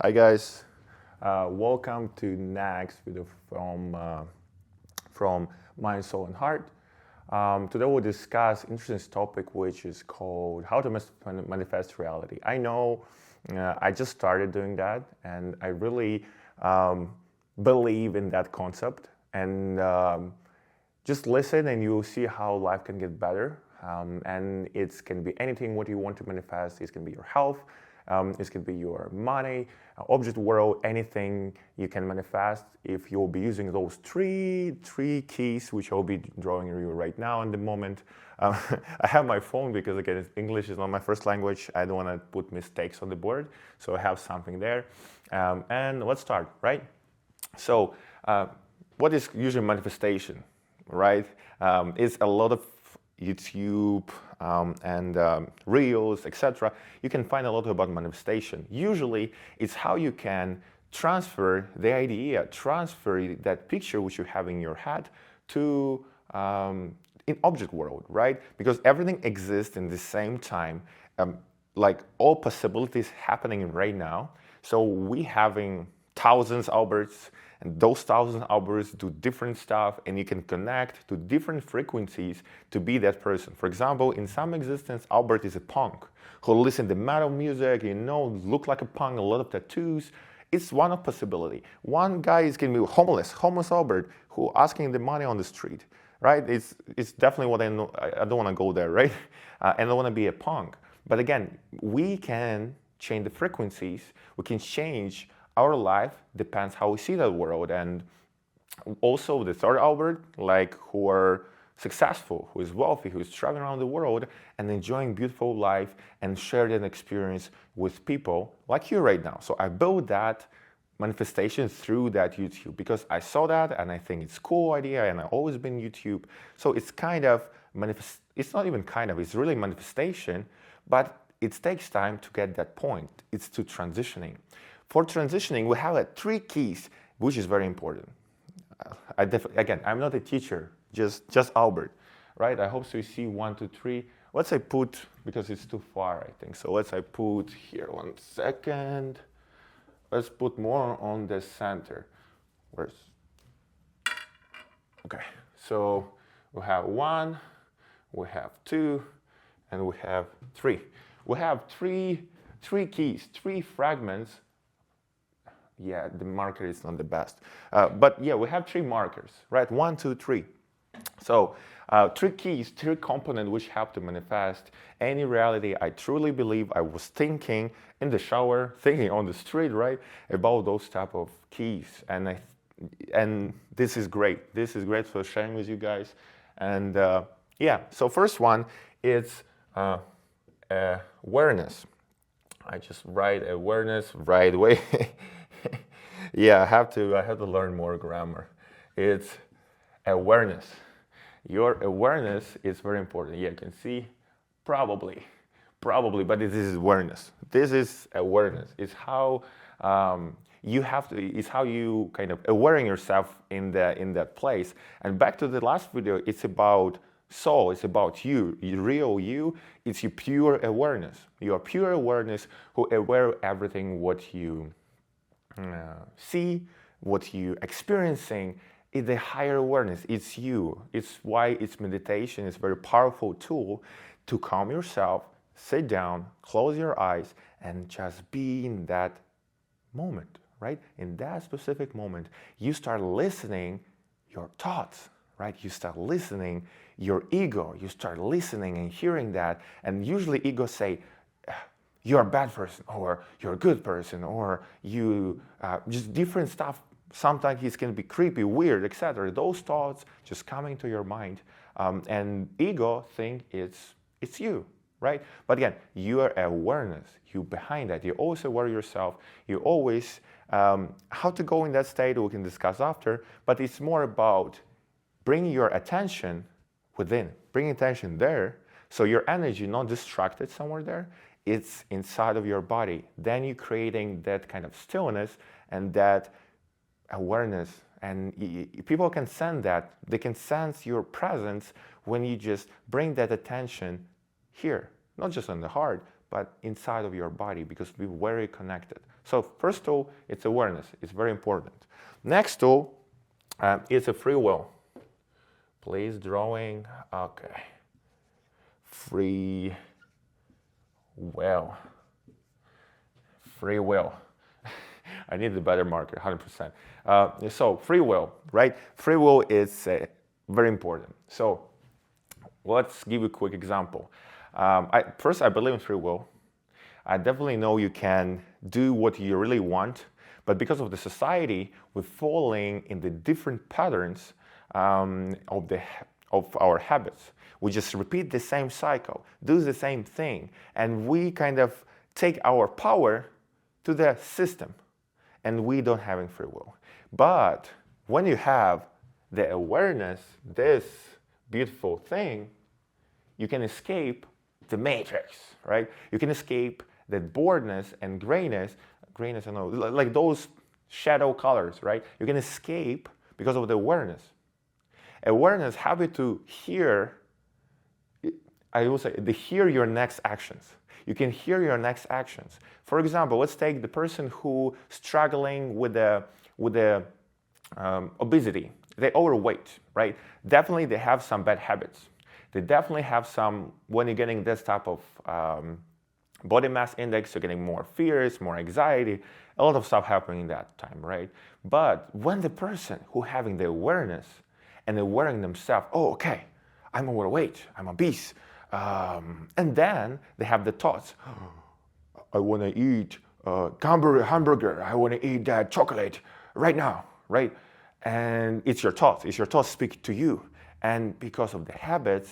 Hi guys, welcome to next video from Mind, Soul and Heart. Today we'll discuss interesting topic which is called how to manifest reality. I know I just started doing that and I really believe in that concept and just listen and you'll see how life can get better. And it can be anything what you want to manifest. It can be your health. It can be your money, object world, anything you can manifest if you'll be using those three keys, which I'll be drawing you right now in the moment. I have my phone because again, English is not my first language. I don't want to put mistakes on the board, so I have something there. And let's start, right? So, what is usually manifestation, right? It's a lot of YouTube and Reels, etc. You can find a lot about manifestation. Usually, it's how you can transfer the idea, transfer that picture which you have in your head to in object world, right? Because everything exists in the same time, like all possibilities happening right now. So we having thousands Alberts, and those thousands Alberts do different stuff, and you can connect to different frequencies to be that person. For example, in some existence, Albert is a punk who listen to metal music, look like a punk, a lot of tattoos. It's one of possibility. One guy is going to be homeless Albert, who asking the money on the street, right? It's definitely what I know. I don't want to go there, right? And I don't want to be a punk. But again, we can change the frequencies. We can change our life, depends how we see that world. And also the third Albert, like who are successful, who is wealthy, who is traveling around the world and enjoying beautiful life and share that experience with people like you right now. So I built that manifestation through that YouTube because I saw that and I think it's a cool idea and I've always been YouTube. So it's kind of it's not even kind of, it's really manifestation, but it takes time to get that point. It's to transitioning. For transitioning, we have three keys, which is very important. Again, I'm not a teacher, just Albert, right? I hope so you see 1, 2, 3. Let's say put, because it's too far, I think. So let's say put here, 1 second. Let's put more on the center. Okay, so we have 1, we have 2, and we have 3. We have three keys, 3 fragments. Yeah, the marker is not the best. But yeah, we have 3 markers, right? 1, 2, 3. So 3 keys, 3 components which help to manifest any reality. I truly believe I was thinking in the shower, thinking on the street, right? About those type of keys. And this is great. This is great for sharing with you guys. And yeah, so first one is awareness. I just write awareness right away. Yeah, I have to learn more grammar. It's awareness. Your awareness is very important. Yeah, you can see probably, but this is awareness. This is awareness. It's how it's how you kind of awareing yourself in that place. And back to the last video, it's about soul, it's about you, your real you. It's your pure awareness. Your pure awareness who aware of everything what you see, what you experiencing. Is the higher awareness. It's you. It's why it's meditation. It's a very powerful tool to calm yourself, sit down, close your eyes, and just be in that moment, right? In that specific moment, you start listening your thoughts, right? You start listening your ego. You start listening and hearing that. And usually ego say, you're a bad person, or you're a good person, or you just different stuff. Sometimes it can be creepy, weird, etc. Those thoughts just coming to your mind, and ego think it's you, right? But again, your awareness, you behind that, you always aware yourself. You always how to go in that state we can discuss after. But it's more about bringing your attention within, bringing attention there, so your energy not distracted somewhere there. It's inside of your body. Then you're creating that kind of stillness and that awareness, and people can sense that. They can sense your presence when you just bring that attention here, not just on the heart, but inside of your body, because we're very connected. So first tool, it's awareness. It's very important. Next tool is a free will. Please, drawing. Okay. Free will. Free will. I need a better marker, 100%. So free will, right? Free will is very important. So let's give you a quick example. First, I believe in free will. I definitely know you can do what you really want, but because of the society, we're falling in the different patterns of our habits. We just repeat the same cycle, do the same thing, and we kind of take our power to the system, and we don't have free will. But when you have the awareness, this beautiful thing, you can escape the matrix, right? You can escape that boredness and grayness, I know, like those shadow colors, right? You can escape because of the awareness. Awareness helps you to hear, I will say, to hear your next actions. You can hear your next actions. For example, let's take the person who struggling with obesity. They're overweight, right? Definitely they have some bad habits. They definitely have some, when you're getting this type of body mass index, you're getting more fears, more anxiety, a lot of stuff happening in that time, right? But when the person who having the awareness and they're wearing themselves, oh, okay, I'm overweight, I'm obese, and then they have the thoughts, I want to eat hamburger, I want to eat that chocolate right now, right? And it's your thoughts speak to you. And because of the habits,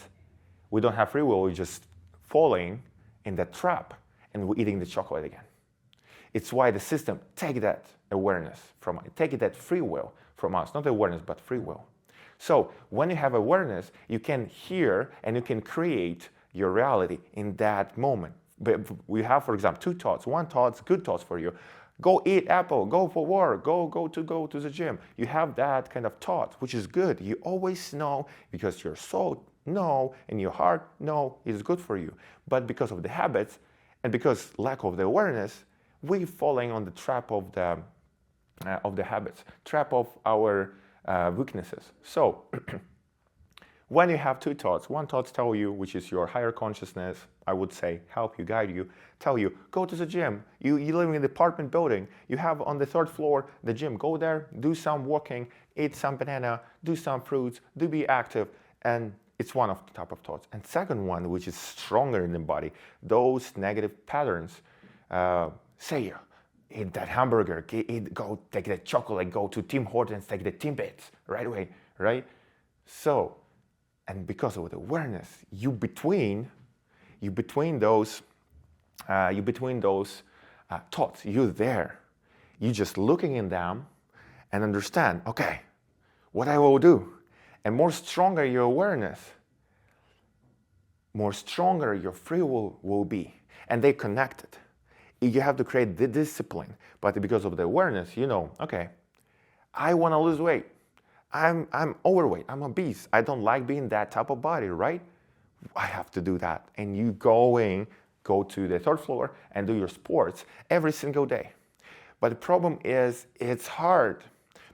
we don't have free will, we're just falling in that trap and we're eating the chocolate again. It's why the system take that awareness from us, take that free will from us, not awareness, but free will. So when you have awareness, you can hear and you can create your reality in that moment. But we have, for example, two thoughts. One thought's good thoughts for you. Go eat apple, go for work, go to the gym. You have that kind of thought, which is good. You always know because your soul know and your heart know is good for you. But because of the habits and because lack of the awareness, we're falling on the trap of the habits, trap of our weaknesses. So when you have two thoughts, one thought tell you, which is your higher consciousness, I would say, help you, guide you, tell you, go to the gym. You live in an apartment building. You have on the third floor the gym. Go there, do some walking, eat some banana, do some fruits, do be active. And it's one of the type of thoughts. And second one, which is stronger in the body, those negative patterns say, eat that hamburger, go take that chocolate, go to Tim Hortons, take the Timbits right away, right? So, and because of the awareness, you between those thoughts, you're there. You're just looking in them and understand, okay, what I will do. And more stronger your awareness, more stronger your free will be. And they connected. You have to create the discipline. But because of the awareness, you know, okay, I want to lose weight. I'm overweight, I'm obese. I don't like being that type of body, right? I have to do that. And you go to the third floor and do your sports every single day. But the problem is it's hard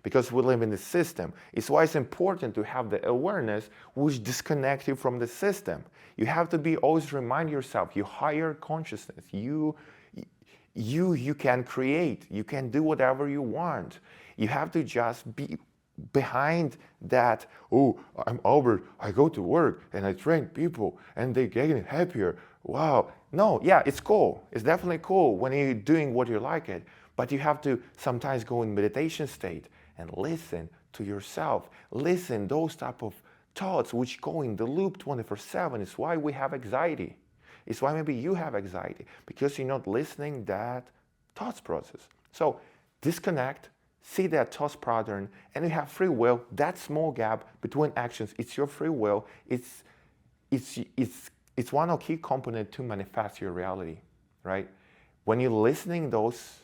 because we live in the system. It's why it's important to have the awareness which disconnects you from the system. You have to be always remind yourself, you higher consciousness, you can create, you can do whatever you want. You have to just be behind that, oh, I'm Albert, I go to work and I train people and they get happier. Wow. No, yeah, it's cool. It's definitely cool when you're doing what you like it. But you have to sometimes go in meditation state and listen to yourself. Listen those type of thoughts which go in the loop 24/7. It's why we have anxiety. It's why maybe you have anxiety because you're not listening that thoughts process. So disconnect, see that thought pattern, and you have free will. That small gap between actions, it's your free will. It's one of the key components to manifest your reality, right? When you're listening those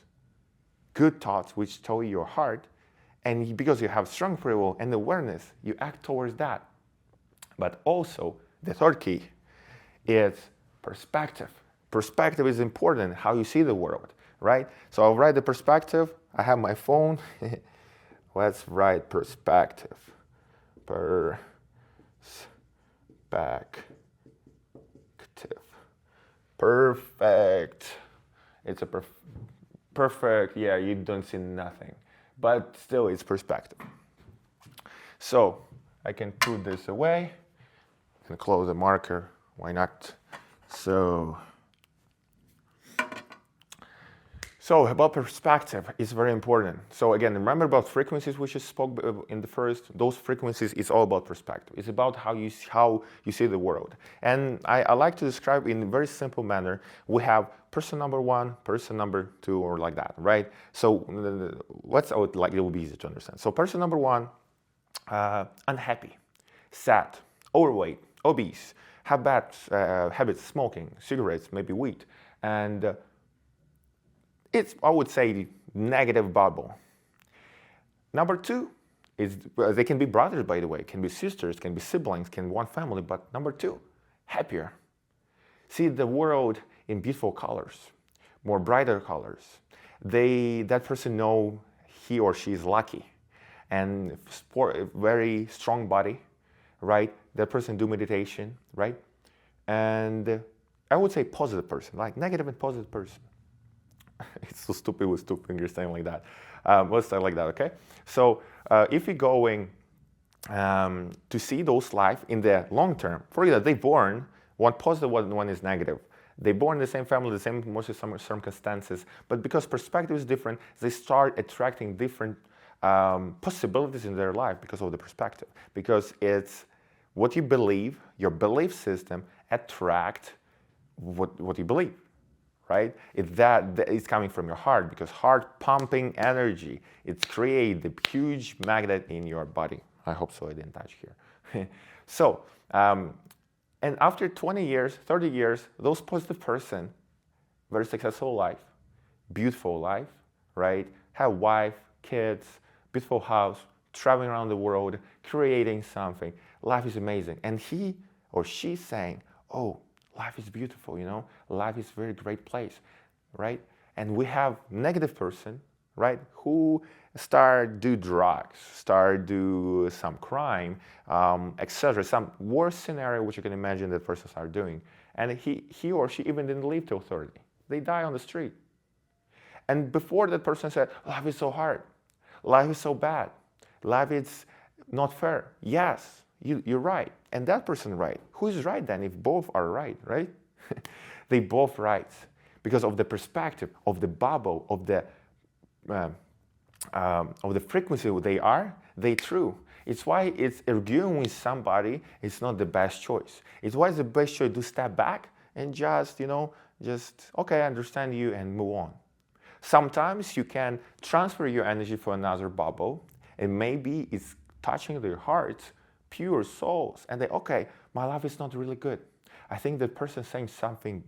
good thoughts which tell you your heart, and because you have strong free will and awareness, you act towards that. But also, the third key is perspective. Perspective is important, how you see the world, right? So I'll write the perspective. I have my phone. Let's write perspective. Perspective. Perfect. It's a perfect, yeah, you don't see nothing. But still, it's perspective. So I can put this away. I can close the marker. Why not? So about perspective is very important. So again, remember about frequencies we just spoke in the first. Those frequencies is all about perspective. It's about how you see the world. And I like to describe in a very simple manner. We have person number one, person number two, or like that, right? So it will be easy to understand. So person number one, unhappy, sad, overweight, obese, have bad habits, smoking, cigarettes, maybe weed, and it's, I would say, negative bubble. Number two is, they can be brothers, by the way, can be sisters, can be siblings, can be one family, but number two, happier. See the world in beautiful colors, more brighter colors. That person know he or she is lucky, and very strong body, right? That person do meditation, right? And I would say positive person, like negative and positive person. It's so stupid with two fingers saying like that. Let's say like that, okay? So if you're going to see those life in the long term, for example, they born, one positive, one is negative. They born in the same family, the same most of some circumstances, but because perspective is different, they start attracting different possibilities in their life because of the perspective. Because it's what you believe, your belief system attract what you believe. Right? It's coming from your heart, because heart pumping energy, it creates the huge magnet in your body. I hope so I didn't touch here. So, and after 20 years, 30 years, those positive person, very successful life, beautiful life, right? Have wife, kids, beautiful house, traveling around the world, creating something. Life is amazing. And he or she saying, oh, life is beautiful, you know, life is a very great place, right? And we have negative person, right, who start do drugs, start do some crime, etc. Some worst scenario which you can imagine that persons are doing. And he or she even didn't live till 30. They die on the street. And before that person said, life is so hard, life is so bad, life is not fair. Yes, you're right. And that person right. Who is right then if both are right, right? They both right. Because of the perspective, of the bubble, of the frequency they true. It's why it's arguing with somebody, it's not the best choice. It's why it's the best choice to step back and just, okay, I understand you and move on. Sometimes you can transfer your energy for another bubble, and maybe it's touching their hearts, pure souls, and they, okay, my life is not really good. I think the person saying something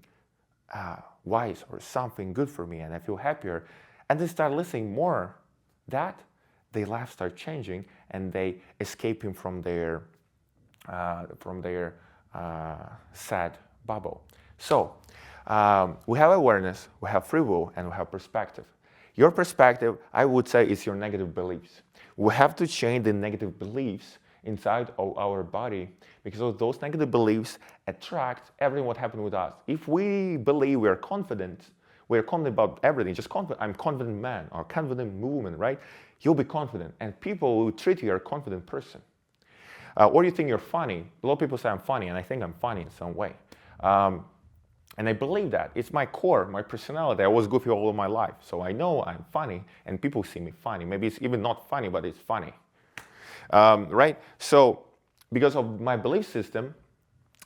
wise or something good for me, and I feel happier. And they start listening more. That their life start changing, and they escaping from their sad bubble. So we have awareness, we have free will, and we have perspective. Your perspective, I would say, is your negative beliefs. We have to change the negative beliefs inside of our body, because those negative beliefs attract everything what happened with us. If we believe we're confident about everything, just confident, I'm a confident man or confident woman, right? You'll be confident, and people will treat you as a confident person. Or you think you're funny. A lot of people say I'm funny, and I think I'm funny in some way. And I believe that. It's my core, my personality. I was goofy all of my life, so I know I'm funny, and people see me funny. Maybe it's even not funny, but it's funny. Right? So, because of my belief system,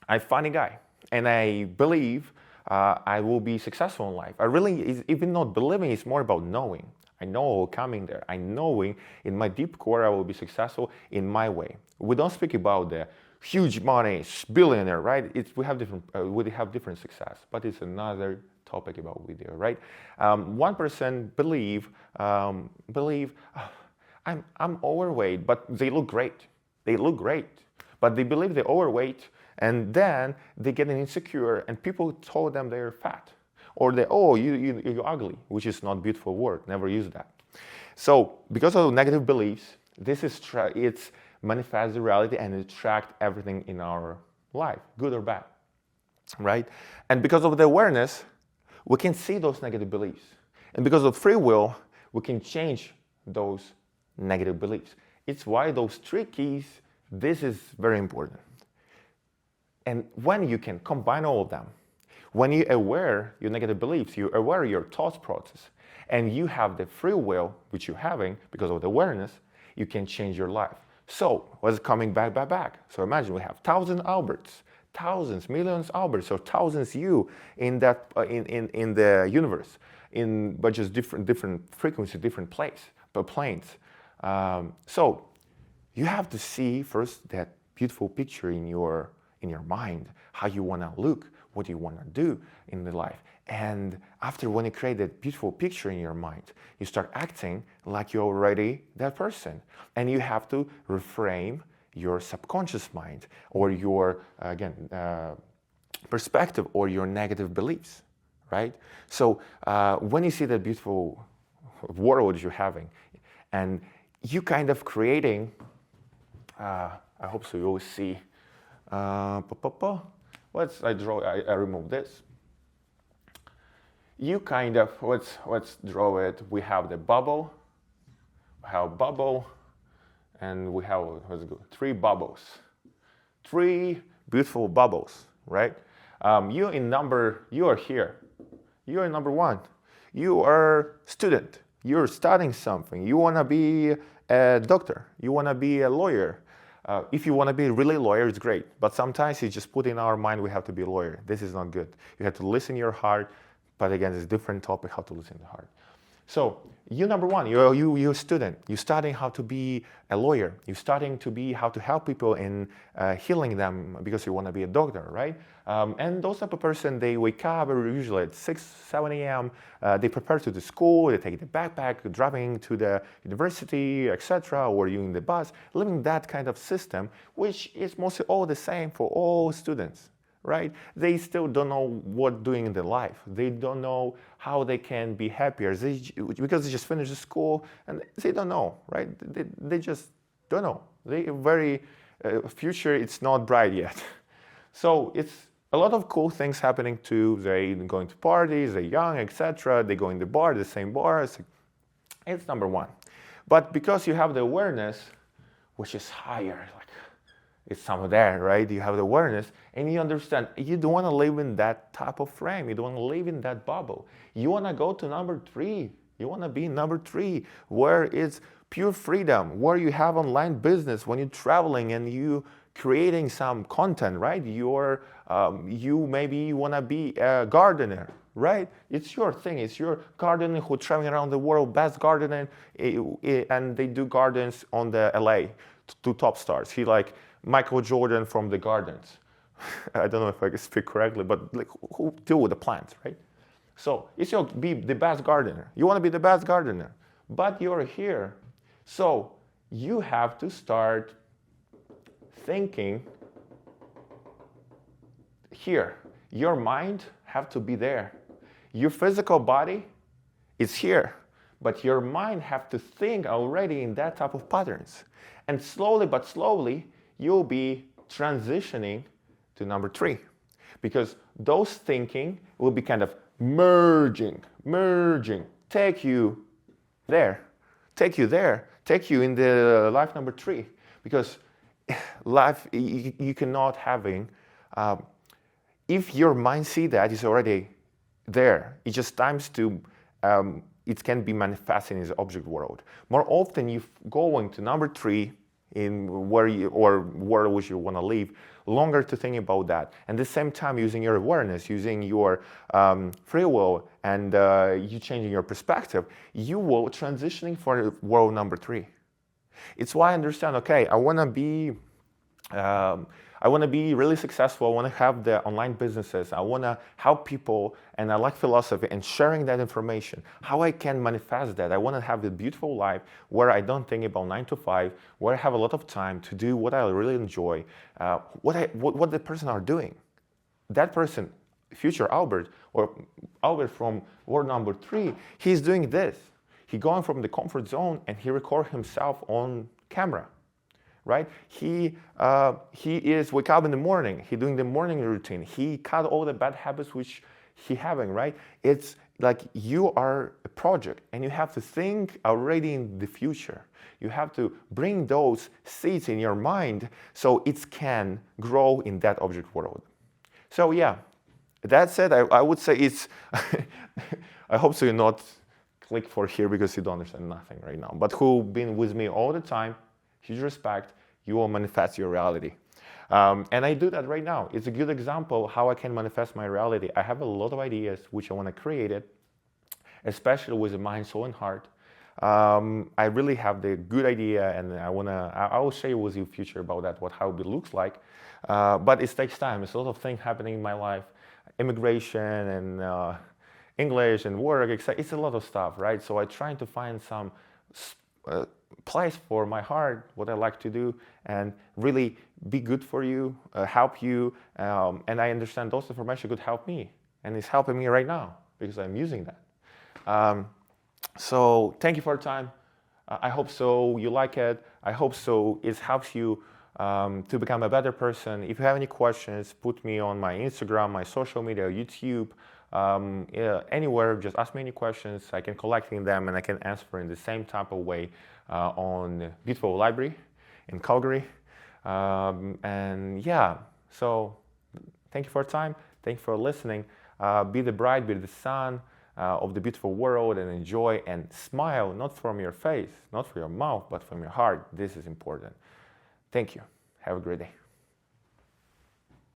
I'm a funny guy, and I believe I will be successful in life. I really, even not believing, it's more about knowing. I know I will come in there. I knowing in my deep core I will be successful in my way. We don't speak about the huge money, billionaire, right? We have different success, but it's another topic about video, right? 1% believe I'm overweight, but they look great. They look great, but they believe they're overweight, and then they get insecure, and people told them they're fat. or the, oh, you're ugly, which is not a beautiful word. Never use that. So because of negative beliefs, it's manifests the reality and it attracts everything in our life, good or bad, right? And because of the awareness, we can see those negative beliefs. And because of free will, we can change those negative beliefs. It's why those 3 keys, this is very important. And when you can combine all of them, when you're aware your negative beliefs, you're aware your thought process, and you have the free will, which you're having because of the awareness, you can change your life. So what's coming back? So imagine we have 1,000 Alberts, thousands, millions Alberts, so thousands you in that in the universe, but just different frequency, different planes. So you have to see first that beautiful picture in your mind, how you want to look, what you want to do in the life. And after when you create that beautiful picture in your mind, you start acting like you're already that person. And you have to reframe your subconscious mind or your, perspective or your negative beliefs, right? So when you see that beautiful world you're having and you kind of creating, I hope so you'll see, I remove this. You kind of, let's draw it. We have the bubble, and we have, 3 bubbles. 3 beautiful bubbles, right? You are here. You are number 1. You are student. You're studying something. You want to be a doctor. You want to be a lawyer. If you want to be really a lawyer, it's great. But sometimes you just put in our mind we have to be a lawyer. This is not good. You have to listen your heart. But again, it's a different topic, how to listen to the heart. So you're number 1, you're a student. You're studying how to be a lawyer. You're studying to be how to help people in healing them because you want to be a doctor, right? And those type of person, they wake up usually at 6, 7 a.m. They prepare to the school, they take the backpack, driving to the university, etc., or using the bus, living that kind of system, which is mostly all the same for all students. Right? They still don't know what doing in their life. They don't know how they can be happier because they just finished the school and they don't know, right? They just don't know. They very future, it's not bright yet. So it's a lot of cool things happening too. They going to parties, they're young, etc. They go in the bar, the same bar. It's number 1. But because you have the awareness, which is higher, like it's somewhere there, right? You have the awareness and you understand you don't want to live in that type of frame. You don't want to live in that bubble. You want to go to number 3. You want to be number 3 where it's pure freedom, where you have online business when you're traveling and you creating some content, right? You maybe want to be a gardener, right? It's your thing. It's your gardener who traveling around the world, best gardener, and they do gardens on the LA to top stars. He like Michael Jordan from the gardens. I don't know if I can speak correctly, but like who deal with the plants, right? So it's your be the best gardener. You want to be the best gardener, but you're here. So you have to start thinking here. Your mind have to be there. Your physical body is here, but your mind have to think already in that type of patterns. And slowly but slowly, you'll be transitioning to number 3 because those thinking will be kind of merging, take you there, take you in the life number 3 because life you cannot having, if your mind see that it's already there, it's just times to, it can be manifesting in the object world. More often you going to number 3 in where you which you want to live, longer to think about that. And at the same time, using your awareness, using your free will, and you changing your perspective, you will transitioning for world number 3. It's why I understand. Okay, I want to be really successful. I want to have the online businesses. I want to help people, and I like philosophy and sharing that information. How I can manifest that? I want to have a beautiful life where I don't think about 9 to 5, where I have a lot of time to do what I really enjoy. What the person are doing. That person, future Albert, or Albert from world number 3, he's doing this. He's going from the comfort zone and he records himself on camera, right? He is wake up in the morning. He doing the morning routine. He cut all the bad habits which he having, right? It's like you are a project and you have to think already in the future. You have to bring those seeds in your mind so it can grow in that object world. So yeah, that said, I would say it's, I hope so you not click for here because you don't understand nothing right now, but who been with me all the time, huge respect, you will manifest your reality. And I do that right now. It's a good example how I can manifest my reality. I have a lot of ideas which I want to create it, especially with the mind, soul, and heart. I really have the good idea, and I will share with you future about that, how it looks like. But it takes time. It's a lot of things happening in my life, immigration and English and work. It's a lot of stuff, right? So I'm trying to find some place for my heart, what I like to do, and really be good for you, help you. And I understand those information could help me, and it's helping me right now because I'm using that. So thank you for your time. I hope so you like it. I hope so it helps you to become a better person. If you have any questions, put me on my Instagram, my social media, YouTube, anywhere. Just ask me any questions. I can collect them and I can answer in the same type of way on beautiful library in Calgary. And yeah, so thank you for your time. Thank you for listening. Be the bright, be the sun of the beautiful world, and enjoy and smile, not from your face, not from your mouth, but from your heart. This is important. Thank you. Have a great day.